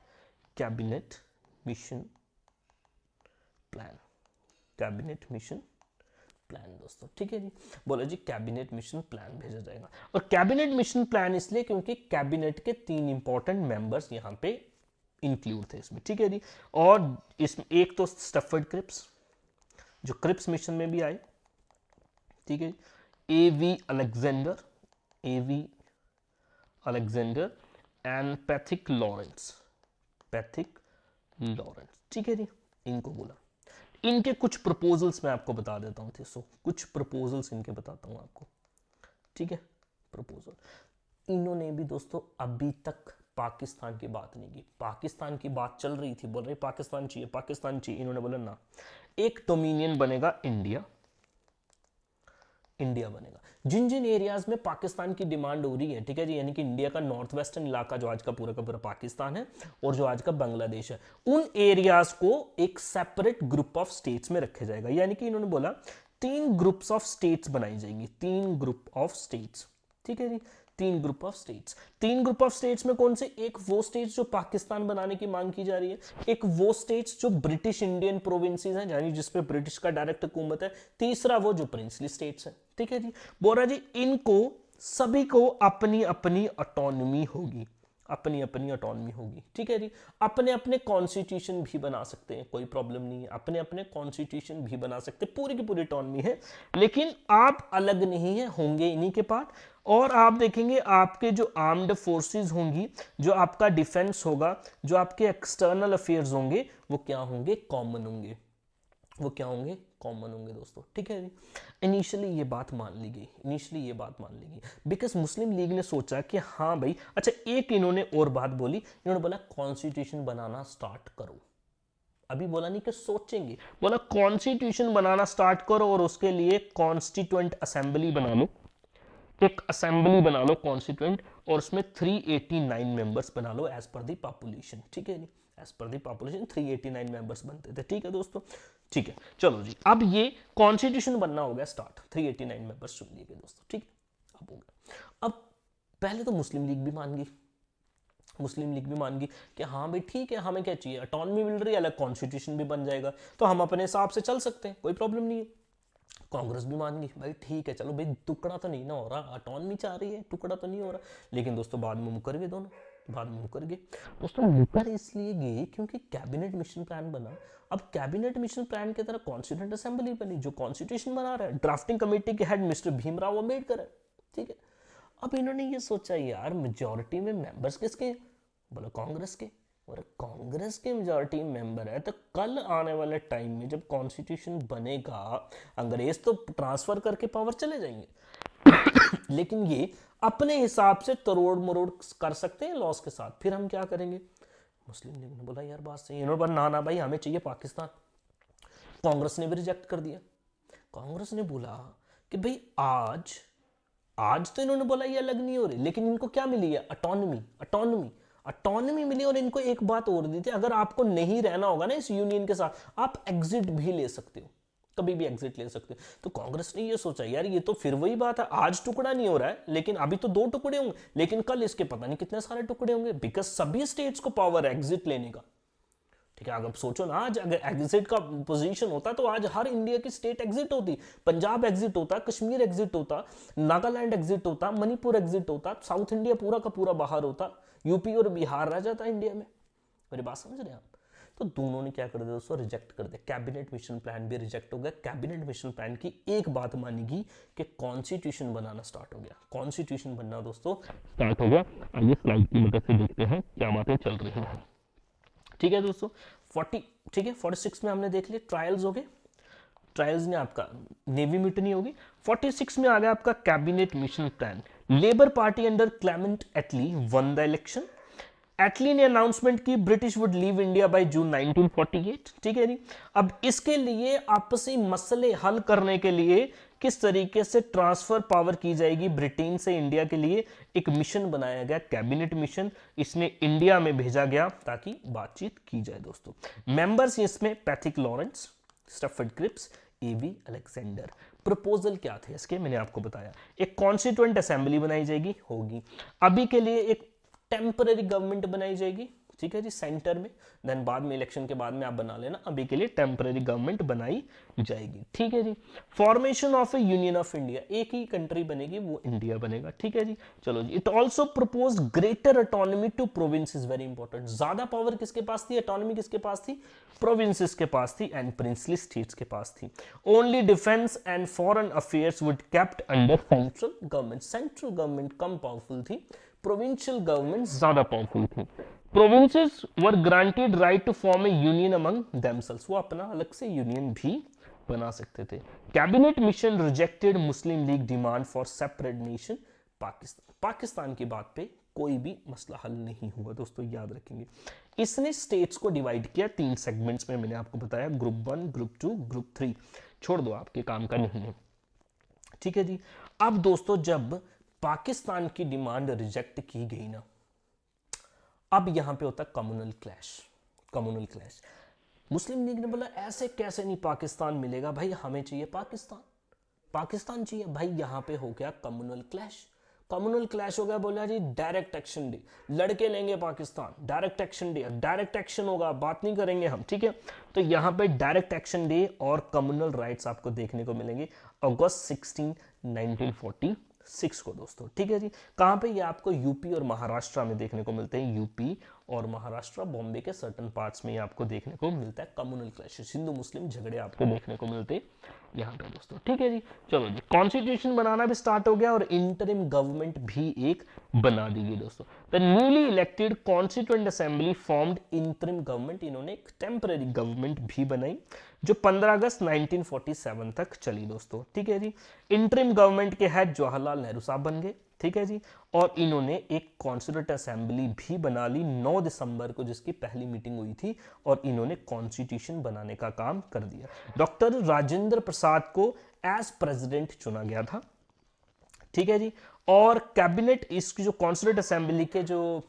cabinet mission plan, cabinet mission plan दोस्तों, ठीक है जी। बोला जी कैबिनेट मिशन प्लान भेजा जाएगा, और कैबिनेट मिशन प्लान इसलिए क्योंकि कैबिनेट के 3 इंपॉर्टेंट मेंबर्स यहां पे इंक्लूड थे इसमें, ठीक है जी। और इसमें एक तो स्टफर्ड क्रिप्स जो क्रिप्स मिशन में भी आए, ठीक है, A V Alexander, A V Alexander and Pethick Lawrence, Pethick Lawrence, ठीक है जी। इनको बोला, इनके कुछ प्रपोजल्स मैं आपको बता देता हूं, थे सो कुछ प्रपोजल्स इनके बताता हूं आपको, ठीक है। प्रपोजल इन्होंने भी दोस्तों अभी तक पाकिस्तान की बात नहीं की, पाकिस्तान की बात चल रही थी, बोल रहे पाकिस्तान चाहिए, पाकिस्तान चाहिए, इन्होंने बोला ना, एक डोमिनियन बनेगा इंडिया, इंडिया बनेगा। जिन जिन एरियाज में पाकिस्तान की डिमांड हो रही है, ठीक है जी, यानी कि इंडिया का नॉर्थ वेस्टर्न इलाका जो आज का पूरा पाकिस्तान है और जो आज का बांग्लादेश है, उन एरियाज को एक सेपरेट ग्रुप ऑफ स्टेट्स में रखा जाएगा। यानी कि इन्होंने बोला 3 ग्रुप्स ऑफ स्टेट्स बनाई जाएंगी, 3 ग्रुप ऑफ स्टेट्स, ठीक है जी, 3 group of states. 3 group of states में कौन से? एक वो स्टेट्स जो पाकिस्तान बनाने की मांग की जा रही है, एक वो स्टेट्स जो ब्रिटिश इंडियन प्रोविंसेस हैं, यानी जिसपे ब्रिटिश का डायरेक्ट हुकूमत है, तीसरा वो जो प्रिंसली स्टेट्स है, ठीक है जी। बोरा जी इनको सभी को अपनी अपनी ऑटोनॉमी होगी, अपनी अपनी ऑटोनॉमी होगी, ठीक है जी। अपने अपने कॉन्स्टिट्यूशन भी बना सकते हैं, कोई प्रॉब्लम नहीं है, अपने अपने कॉन्स्टिट्यूशन भी बना सकते हैं, पूरी की पूरी ऑटोनॉमी है। लेकिन आप अलग नहीं है, होंगे इन्हीं के पार्ट। और आप देखेंगे आपके जो आर्म्ड फोर्सेस होंगी, जो आपका डिफेंस होगा, जो आपके एक्सटर्नल अफेयर्स होंगे, वो क्या होंगे? कॉमन होंगे। वो क्या होंगे? कॉमन होंगे दोस्तों, ठीक है जी। इनिशियली ये बात मान ली गई, इनिशियली ये बात मान ली गई बिकॉज मुस्लिम लीग ने सोचा कि हाँ भाई, अच्छा एक इन्होंने और बात बोली, इन्होंने बोला कॉन्स्टिट्यूशन बनाना स्टार्ट करो। अभी बोला नहीं कि सोचेंगे, बोला कॉन्स्टिट्यूशन बनाना स्टार्ट करो और उसके लिए कॉन्स्टिट्यूएंट असेंबली बना लो, एक असेंबली बना लो कॉन्स्टिट्यूएंट, और उसमें 389 मेंबर्स बना लो एज पर दी पॉपुलेशन, ठीक है जी, एज पर दी पॉपुलेशन 389 मेंबर्स बनते थे, ठीक है दोस्तों, ठीक है। चलो जी, अब ये कॉन्स्टिट्यूशन बनना हो गया स्टार्ट, 389 मेंबर्स चुन लिए गए दोस्तों, ठीक है, अब हो गया। अब पहले तो मुस्लिम लीग भी मान गई, मुस्लिम लीग भी मान गई कि हाँ भाई ठीक है, हमें क्या चाहिए, ऑटोनॉमी मिल रही है, अलग कॉन्स्टिट्यूशन भी बन जाएगा, तो हम अपने हिसाब से चल सकते हैं, कोई प्रॉब्लम नहीं है। कांग्रेस भी मान गई, भाई ठीक है, चलो भाई टुकड़ा तो नहीं ना हो रहा, ऑटोनॉमी चाह रही है, टुकड़ा तो नहीं हो रहा। लेकिन दोस्तों बाद में मुकर गए दोनों, बाद में मुकर गए दोस्तों। मुकर इसलिए गए क्योंकि कैबिनेट मिशन प्लान बना। अब कैबिनेट मिशन प्लान की तरह कॉन्स्टिट्यूएंट असेंबली बनी, जो कॉन्स्टिट्यूशन बना रहा है, ड्राफ्टिंग कमेटी के हेड मिस्टर भीमराव अम्बेडकर है, ठीक है। अब इन्होंने ये सोचा यार मेजोरिटी में मेंबर्स किसके? बोला कांग्रेस के। और कांग्रेस के मेजॉरिटी मेंबर है तो कल आने वाले टाइम में जब कॉन्स्टिट्यूशन बनेगा, अंग्रेज तो ट्रांसफर करके पावर चले जाएंगे लेकिन ये अपने हिसाब से तरोड़ मरोड़ कर सकते हैं लॉस के साथ, फिर हम क्या करेंगे? मुस्लिम लीग ने बोला यार बात सही है, इन्होंने बोला ना भाई हमें चाहिए पाकिस्तान। कांग्रेस ने भी रिजेक्ट कर दिया। कांग्रेस ने बोला कि भाई आज तो इन्होंने बोला ये अलग नहीं हो रही, लेकिन इनको क्या मिली है? ऑटोनॉमी, ऑटोनॉमी, ऑटोनॉमी मिली। और इनको एक बात और दी थी, अगर आपको नहीं रहना होगा ना इस यूनियन के साथ, आप एग्जिट भी ले सकते हो, कभी भी एग्जिट ले सकते हो। तो कांग्रेस ने ये सोचा यार ये तो फिर वही बात है, आज टुकड़ा नहीं हो रहा है, लेकिन अभी तो 2 टुकड़े होंगे, लेकिन कल इसके पता नहीं कितने सारे टुकड़े होंगे, बिकॉज सभी स्टेट्स को पावर है एग्जिट लेने का, ठीक है। अगर सोचो ना, आज अगर एग्जिट का पोजीशन होता तो आज हर इंडिया की स्टेट एग्जिट होती, पंजाब एग्जिट होता, कश्मीर एग्जिट होता, नागालैंड एग्जिट होता, मणिपुर एग्जिट होता, साउथ इंडिया पूरा का पूरा बाहर होता, यूपी और बिहार रह जाता इंडिया में। मेरी बात समझ रहे हैं आप? तो दोनों ने क्या कर दिया दोस्तों? रिजेक्ट कर दिया। कैबिनेट मिशन प्लान भी रिजेक्ट हो गया। कैबिनेट मिशन प्लान की एक बात मानेगी कि कॉन्स्टिट्यूशन बनाना स्टार्ट हो गया। कॉन्स्टिट्यूशन बनना दोस्तों स्टार्ट हो गया। आइए स्लाइड की मदद से देखते हैं क्या बातें चल रही हैं, ठीक है दोस्तों। 40, ठीक है, 46 में हमने देख लिया ट्रायल्स हो गए, ट्रायल्स ने आपका नेवी मिटनी होगी। 46 में आ गया आपका cabinet mission plan. Labour Party under Clement Attlee won the election. Attlee ने अनाउंसमेंट की British would leave India by June 1948, ठीक है जी। अब इसके लिए आपसी मसले हल करने के लिए किस तरीके से ट्रांसफर पावर की जाएगी ब्रिटेन से इंडिया के लिए, एक मिशन बनाया गया, कैबिनेट मिशन। इसने इंडिया में भेजा गया ताकि बातचीत की जाए दोस्तों। मेंबर्स इसमें पैथिक लॉरेंस, स्टफर्ड क्रिप्स, एवी अलेक्जेंडर। प्रपोजल क्या थे इसके, मैंने आपको बताया। एक कॉन्स्टिट्यूएंट असेंबली बनाई जाएगी, होगी। अभी के लिए एक टेम्पररी गवर्नमेंट बनाई जाएगी, ठीक है जी, सेंटर में। देन बाद में इलेक्शन के बाद में आप बना लेना, अभी के लिए टेम्पररी गवर्नमेंट बनाई जाएगी, ठीक है जी। Formation of a union of India, एक ही कंट्री बनेगी, वो इंडिया बनेगा, ठीक है जी। चलो जी। It also propose greater autonomy to provinces, very important. ज्यादा पावर किसके पास थी, ऑटोनॉमी किसके पास थी? प्रोविंसेस के पास थी एंड प्रिंसली स्टेट्स के पास थी। Only defence and foreign affairs would kept under central government. Central government कम पावरफुल थी, प्रोविंशियल गवर्नमेंट ज्यादा पावरफुल थी। Provinces were granted right to form a union among themselves, वो अपना अलग से यूनियन भी बना सकते थे। Cabinet mission rejected Muslim League demand for separate nation Pakistan. Pakistan की बात पे कोई भी मसला हल नहीं हुआ दोस्तों, याद रखेंगे। इसने स्टेट्स को डिवाइड किया 3 सेगमेंट्स में, मैंने आपको बताया, ग्रुप 1, ग्रुप 2, ग्रुप 3। छोड़ दो, आपके काम का नहीं है, ठीक है जी। अब दोस्तों जब पाकिस्तान की डिमांड रिजेक्ट की गई ना, अब यहां पे होता कम्युनल क्लैश। कम्युनल क्लैश, मुस्लिम लीग ने बोला ऐसे कैसे नहीं पाकिस्तान मिलेगा भाई, हमें चाहिए पाकिस्तान, पाकिस्तान चाहिए भाई। यहां पे हो गया कम्युनल क्लैश। कम्युनल क्लैश हो गया, बोला जी डायरेक्ट एक्शन डे, लड़के लेंगे Pakistan, direct action day, direct action होगा, बात नहीं करेंगे हम, ठीक है। तो यहां पे डायरेक्ट एक्शन डे और कम्युनल राइट्स आपको देखने को मिलेंगे अगस्त 16 1946 को दोस्तों, ठीक है जी। कहां पे ये आपको यूपी और महाराष्ट्र में देखने को मिलते हैं, यूपी और महाराष्ट्र, बॉम्बे के सर्टन पार्ट्स में ये आपको देखने को मिलता है कम्युनल क्लैशेस, हिंदू मुस्लिम झगड़े आपको देखने को मिलते हैं यहाँ पे दोस्तों, ठीक है जी। चलो जी, कॉन्स्टिट्यूशन बनाना भी स्टार्ट हो गया और इंटरिम गवर्नमेंट भी एक बना दी गई दोस्तों। The newly elected constituent assembly formed interim government, इन्होंने एक टेम्पररी गवर्नमेंट भी बनाई जो 15 अगस्त 1947 तक चली दोस्तों, ठीक है जी। इंटरिम गवर्नमेंट के हेड जवाहरलाल नेहरू साहब बन गए, ठीक है जी। और इन्होंने एक कॉन्स्टिट्यूएंट असेंबली भी बना ली 9 दिसंबर को, जिसकी पहली मीटिंग हुई थी, और इन्होंने कॉन्स्टिट्यूशन बनाने का काम कर दिया। डॉक्टर राजेंद्र प्रसाद को एज प्रेसिडेंट चुना गया था, ठीक है जी। और कैबिनेट, इसकी जो कॉन्स्टिट्यूएंट असेंबली के जो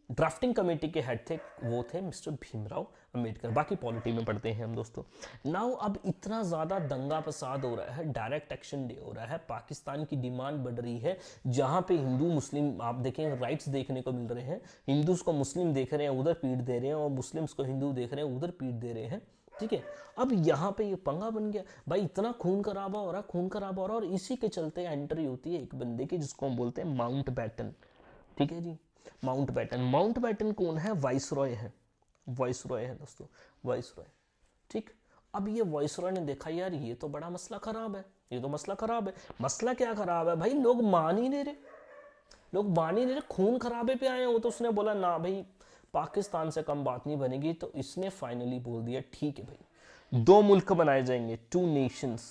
ड्राफ्टिंग कमेटी के हेड थे वो थे मिस्टर भीमराव अंबेडकर। बाकी पॉलिटी में पढ़ते हैं हम दोस्तों। नाउ अब इतना ज्यादा दंगा फसाद हो रहा है, डायरेक्ट एक्शन डे हो रहा है, पाकिस्तान की डिमांड बढ़ रही है, जहां पे हिंदू मुस्लिम आप देखें राइट्स देखने को मिल रहे हैं, हिंदूज को मुस्लिम देख रहे हैं उधर पीट दे रहे हैं, और मुस्लिम्स को हिंदू देख रहे हैं उधर पीट दे रहे हैं, ठीक है। अब यहाँ पे ये पंगा बन गया भाई, इतना खून खराबा हो रहा है, खून खराबा हो रहा है, और इसी के चलते एंट्री होती है एक बंदे की जिसको हम बोलते हैं माउंट बैटन, ठीक है जी। माउंट बैटन, माउंट बैटन कौन है, वाइसरॉय है, वाइसरॉय है दोस्तों, वाइसरॉय, ठीक। अब ये वाइसरॉय ने देखा यार ये तो बड़ा मसला खराब है, ये तो मसला खराब है। मसला क्या खराब है भाई, लोग मान ही नहीं रहे, लोग मान ही नहीं रहे, खून खराबे पे आए हो। तो उसने बोला ना भाई पाकिस्तान से कम बात नहीं बनेगी, तो इसने फाइनली बोल दिया ठीक है भाई, दो मुल्क बनाए जाएंगे, टू नेशंस,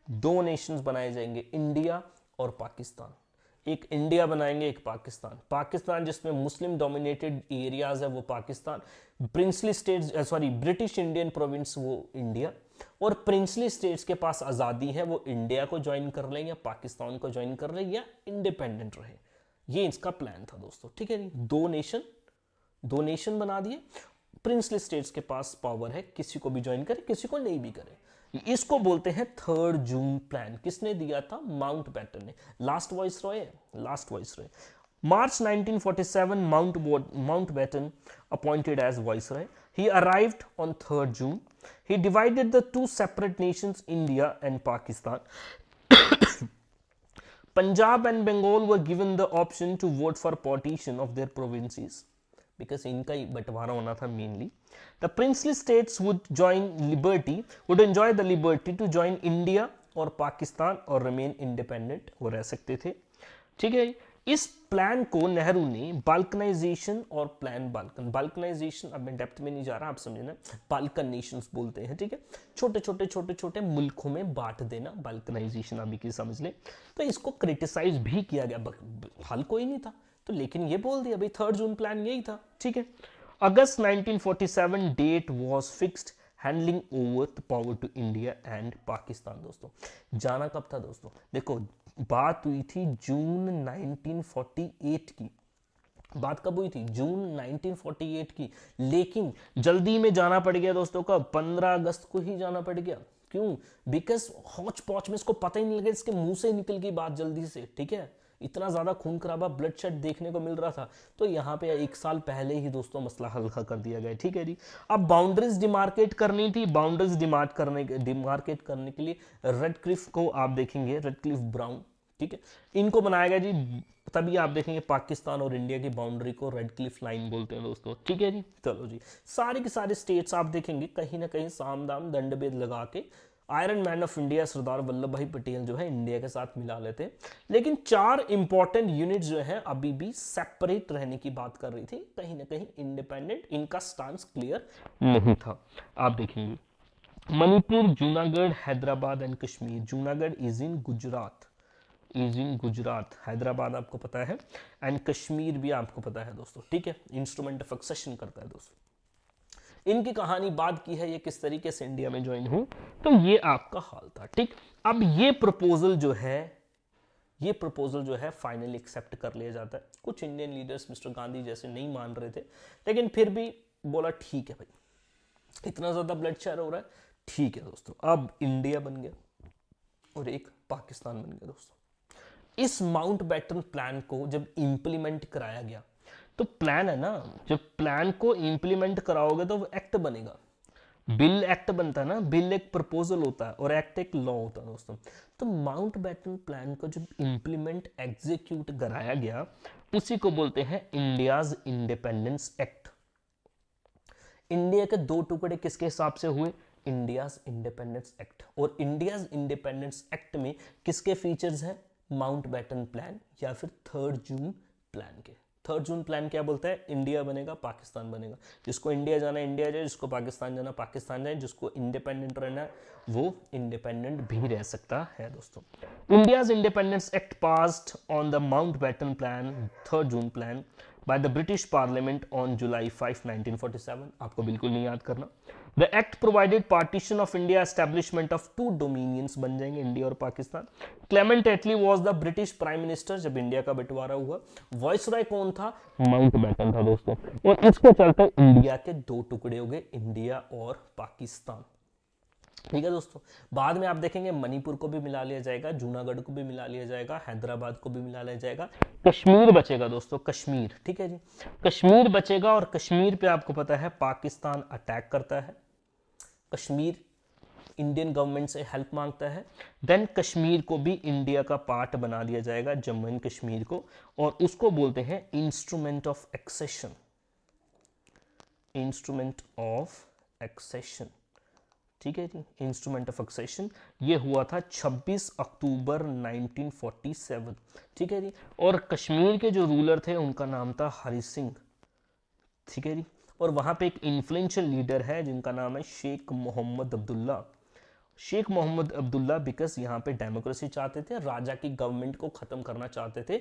दो नेशंस बनाए जाएंगे, इंडिया और पाकिस्तान। एक इंडिया बनाएंगे, एक पाकिस्तान। पाकिस्तान जिसमें मुस्लिम डोमिनेटेड एरियाज है वो Pakistan, princely states sorry British Indian province वो इंडिया, और प्रिंसली स्टेट्स के पास आज़ादी है वो इंडिया को ज्वाइन कर लें या पाकिस्तान को ज्वाइन कर लें या इंडिपेंडेंट रहे। ये इसका प्लान था दोस्तों, ठीक है जी। दो नेशन बना दिए, प्रिंसली स्टेट्स के पास पावर है, किसी को भी ज्वाइन करे किसी को नहीं भी करे। इसको बोलते हैं 3 जून प्लान। किसने दिया था, माउंट बैटन ने। लास्ट वाइसरॉय है, last viceroy. March 1947, Mountbatten appointed as viceroy. He arrived on 3rd June. He divided the two separate nations, India and Pakistan. Punjab and Bengal were given the option to vote for partition of their provinces, because इनका ही बंटवारा होना था mainly. The princely states would enjoy the liberty to join India और पाकिस्तान और remain independent, वो रह सकते थे, ठीक है। इस प्लान को नेहरू ने बाल्कनाइजेशन और प्लान बाल्कनाइजेशन, अब मैं डेप्थ में नहीं जा रहा, आप समझे ना, बाल्कन नेशंस बोलते हैं, ठीक है। छोटे छोटे मुल्कों में बांट देना, बाल्कनाइजेशन अभी की समझ ले। तो इसको क्रिटिसाइज भी किया गया, हल कोई नहीं था तो, लेकिन ये बोल दिया भाई 3rd जून प्लान यही था, ठीक है। August 1947 date was fixed, handing over the power to India and Pakistan. दोस्तों जाना कब था दोस्तों, देखो बात हुई थी जून 1948 की, बात कब हुई थी, जून 1948 की, लेकिन जल्दी में जाना पड़ गया दोस्तों का 15 अगस्त को ही जाना पड़ गया। क्यों, बिकॉज हौच पौच में इसको पता ही नहीं लगा, इसके मुंह से निकल गई बात जल्दी से, ठीक है। इतना ज्यादा खून खराबा ब्लड शेड देखने को मिल रहा था, तो यहाँ पे 1 साल पहले ही दोस्तों मसला हल्का कर दिया गया, ठीक है जी। अब बाउंड्रीज डिमार्केट करनी थी, बाउंड्रीज डिमार्केट करने के लिए रेड क्लिफ को आप देखेंगे, रेड क्लिफ ब्राउन, ठीक है, इनको बनाया गया जी। तभी आप देखेंगे पाकिस्तान और इंडिया की बाउंड्री को रेड क्लिफ लाइन बोलते हैं दोस्तों, ठीक है जी। चलो जी, सारे के सारे स्टेट्स आप देखेंगे कहीं ना कहीं साम दाम दंड भेद लगा के iron man of India Sardar Vallabh भाई पटेल जो है इंडिया के साथ मिला लेते, लेकिन 4 इंपॉर्टेंट यूनिट्स जो है अभी भी सेपरेट रहने की बात कर रही थी, कहीं ना कहीं इंडिपेंडेंट, इनका स्टांस क्लियर नहीं था। आप देखेंगे Manipur, Junagadh, Hyderabad and Kashmir. Junagadh is in Gujarat, Hyderabad आपको पता है, एंड कश्मीर भी आपको पता है दोस्तों, ठीक है। इंस्ट्रूमेंट ऑफ सक्सेशन करता है दोस्तों। इनकी कहानी बात की है, ये किस तरीके से इंडिया में ज्वाइन हुए, तो ये आपका हाल था। ठीक, अब ये प्रपोजल जो है फाइनली एक्सेप्ट कर लिया जाता है। कुछ इंडियन लीडर्स मिस्टर गांधी जैसे नहीं मान रहे थे, लेकिन फिर भी बोला ठीक है भाई, इतना ज्यादा ब्लडशेड हो रहा है, ठीक है दोस्तों, अब इंडिया बन गया और एक पाकिस्तान बन गया दोस्तों। इस माउंटबेटन प्लान को जब इंप्लीमेंट कराया गया, तो प्लान है ना, जब प्लान को इंप्लीमेंट कराओगे तो वो एक्ट बनेगा। बिल एक्ट बनता है ना, बिल एक प्रपोजल होता है और एक्ट एक लॉ होता है दोस्तों। तो माउंटबेटन प्लान को जब इंप्लीमेंट एग्जीक्यूट कराया गया, उसी को बोलते हैं इंडियाज इंडिपेंडेंस एक्ट। इंडिया के दो टुकड़े किसके हिसाब से हुए, इंडियाज इंडिपेंडेंस एक्ट। और इंडियाज इंडिपेंडेंस एक्ट में किसके फीचर्स हैं, माउंटबेटन प्लान या फिर 3 जून प्लान के। 3 जून प्लान क्या बोलता है, इंडिया बनेगा पाकिस्तान बनेगा, जिसको इंडिया जाना है इंडिया जाए, जिसको पाकिस्तान जाना पाकिस्तान जाए, जिसको इंडिपेंडेंट रहना है वो इंडिपेंडेंट भी रह सकता है दोस्तों। India's independence act passed on the Mountbatten plan 3 June plan by the British Parliament on July 5, 1947। आपको बिल्कुल नहीं याद करना। The Act provided partition of India, establishment of 2 dominions बन जाएंगे इंडिया और Pakistan. Clement Attlee was the British Prime Minister जब India का बंटवारा हुआ। वाइसरॉय कौन था, माउंटबेटन था दोस्तों। और इसके चलते इंडिया के 2 टुकड़े हो गए, इंडिया और पाकिस्तान। ठीक है दोस्तों, बाद में आप देखेंगे मणिपुर को भी मिला लिया जाएगा, जूनागढ़ को भी मिला लिया जाएगा, हैदराबाद को भी मिला लिया जाएगा, कश्मीर बचेगा दोस्तों, कश्मीर। ठीक है जी, कश्मीर बचेगा और कश्मीर पे आपको पता है पाकिस्तान अटैक करता है, कश्मीर इंडियन गवर्नमेंट से हेल्प मांगता है, देन कश्मीर को भी इंडिया का पार्ट बना दिया जाएगा, जम्मू एंड कश्मीर को, और उसको बोलते हैं instrument of accession. Instrument of accession, ठीक है जी, इंस्ट्रूमेंट ऑफ एक्सेशन। ये हुआ था 26 अक्टूबर 1947। ठीक है जी, और कश्मीर के जो रूलर थे उनका नाम था हरि सिंह। ठीक है जी, और वहां पे एक इन्फ्लुएंशियल लीडर है जिनका नाम है शेख मोहम्मद अब्दुल्ला। शेख मोहम्मद अब्दुल्ला बिकॉज यहाँ पे डेमोक्रेसी चाहते थे, राजा की गवर्नमेंट को खत्म करना चाहते थे,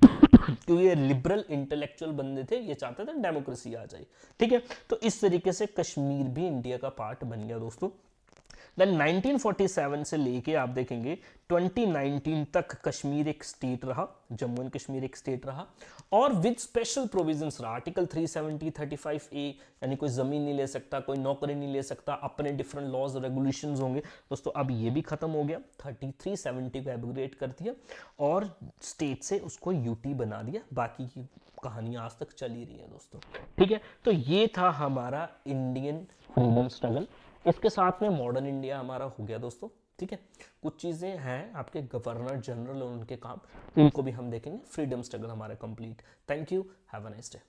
क्योंकि ये लिबरल इंटेलेक्चुअल बंदे थे, ये चाहते थे डेमोक्रेसी आ जाए। ठीक है, तो इस तरीके से कश्मीर भी इंडिया का पार्ट बन गया दोस्तों। देन 1947 से लेके आप देखेंगे 2019 तक कश्मीर एक स्टेट रहा, जम्मू एंड कश्मीर एक स्टेट रहा, और विद स्पेशल प्रोविजंस रहा। आर्टिकल 370 35A, यानी कोई जमीन नहीं ले सकता, कोई नौकरी नहीं ले सकता, अपने डिफरेंट लॉज रेगुलेशंस होंगे दोस्तों। अब ये भी खत्म हो गया, 370 को एब्रोगेट कर दिया और स्टेट से उसको यूटी बना दिया। बाकी की कहानी आज तक चल ही रही है दोस्तों। ठीक है, तो ये था हमारा इंडियन फ्रीडम स्ट्रगल। इसके साथ में मॉडर्न इंडिया हमारा हो गया दोस्तों। ठीक है, कुछ चीज़ें हैं आपके गवर्नर जनरल और उनके काम, उनको भी हम देखेंगे। फ्रीडम स्ट्रगल हमारा complete. Thank you, have a nice day.